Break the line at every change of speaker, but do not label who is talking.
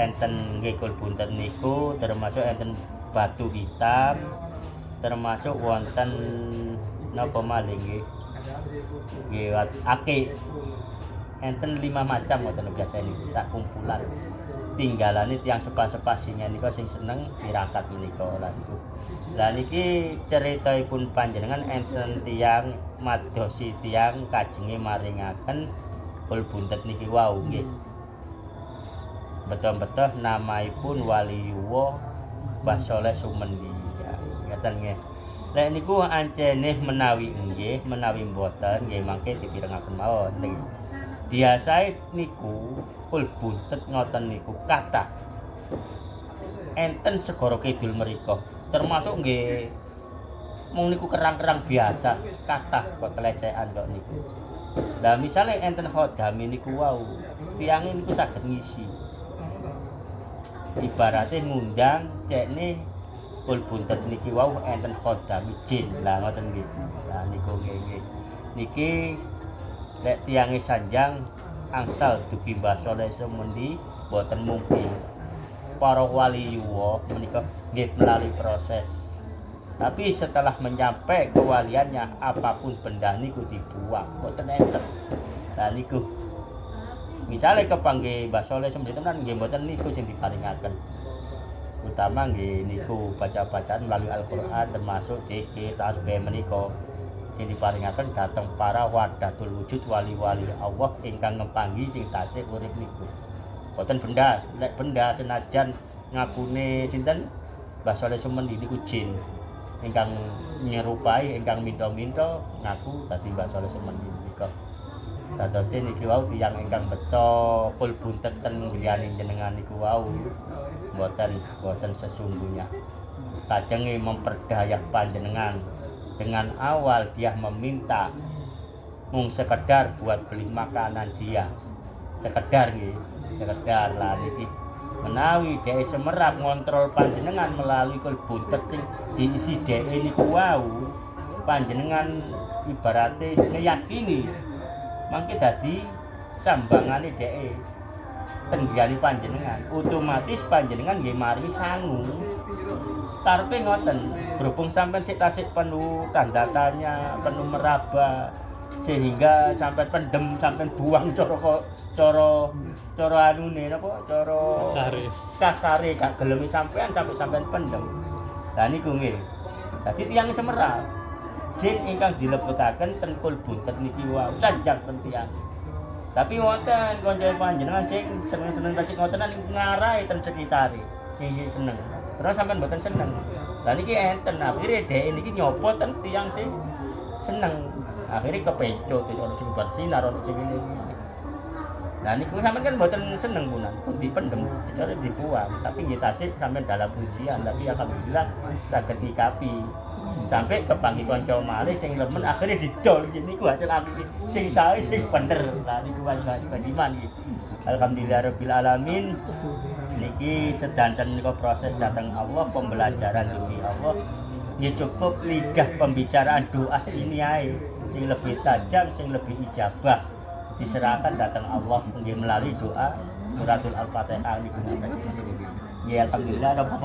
enten nggih kul buntet niku termasuk enten batu hitam, termasuk wonten napa malih nggih. Nggih akik. Enten 5 macam ngoten biasa niku tak kumpulan. Tinggalane tiyang sepa-sepa sing nika sing seneng tirakat menika lan niku. Lah niki ceritaipun panjenengan enten tiyang madosi tiyang kajenge maringaken kul buntet niki wau nggih. Betul-betul namaipun Waliyuwa Mbah Saleh Sumendi. Ya, ngaten nggih. Lek niku ancene menawi nggih, menawi mboten nggih mangke dipirengaken mawon. Biasae niku kul buntet ngoten niku kathah. Enten segara kidul mriku. Termasuk nggih mung niku kerang-kerang biasa kathah kok kelecehan kok niku. Lah misale enten khodami niku wau, tiyange niku saged ngisi. Ibarate ngundang cekne kul buntet niki wau enten khodami jin. Lah ngoten nggih. Lah niku nggih. Niki lek tiyange sanjang angsal dugi Mbah Saleh Sumendi boten mungkin. Para waliyuwa menika nggih melalui proses. Tapi setelah menyampai kewaliannya apapun benda niku dibuang, boten enten. Lah niku misale kepanggih Mbah Saleh Sumendi tenan nggih boten niku sing diparingaken. Utama nggih niku baca-bacaan melalui Al-Qur'an termasuk zikir tasbih menika sing diparingaken dhateng para wahdatul wujud wali-wali Allah ingkang ngepanggi sing tasih urip niku. Boten benda, lek benda senajan ngakune sinten Mbah Saleh Sumendi niku jin ingkang nyerupai ingkang minta-minta ngaku dadi Mbah Saleh Sumendi nika. Dadose niki wau tiyang ingkang beto kul buntet ten griyane jenengan niku wau boten sesungguhnya. Kajenge memperdaya panjenengan dengan awal dia meminta mung sekedar buat beli makanan dia. Sekedar nggih, sekedar lah niki menawi dhek semerap ngontrol panjenengan melalui kul buntet sing diisi dhek niku wau, panjenengan ibarate ngeyakini mangke dadi sambangane dhek tenggane panjenengan, otomatis panjenengan nggih maringi sangu. Karepe ngoten, berhubung sampean sik tasik penuh tanda tanya, penuh meraba sehingga sampai pendem, sampai buang cara anune napa cara kasare gak gelem sampean sampai sampean pendem. Lah niku nggih. Dadi tiyang semerap jin ingkang dilebetaken ten kul buntet niki wau sanjang ten tiyang. Tapi wonten kanca panjenengan sing seneng-seneng tasik ngotenan ngarai ten sekitare. Sing seneng. Terus sampean mboten seneng. Lah niki enten akhire dhek niki nyopot ten tiyang sing seneng. Akhire kepencut ono sing bersinar ono sing ngene. Lah niku sampean kan mboten seneng punan, dipendem secara dibuang, tapi nggih tasih sampean dalam ujian, tapi alhamdulillah saged nyikapi. Sampai kepanggih kanca malih sing lemen akhire didol niku hasil apik sing sae sing bener. Lah niku badiman iki. Alhamdulillahirabbil alamin. Niki sedanten nika proses datang Allah pembelajaran dugi Allah. Nggih cukup lidah pembicaraan doa ini ae sing lebih tajam, sing lebih ijabah diserahkan datang Allah nggih melalui doa suratul Al-Fatihah niku. Nggih alhamdulillah napa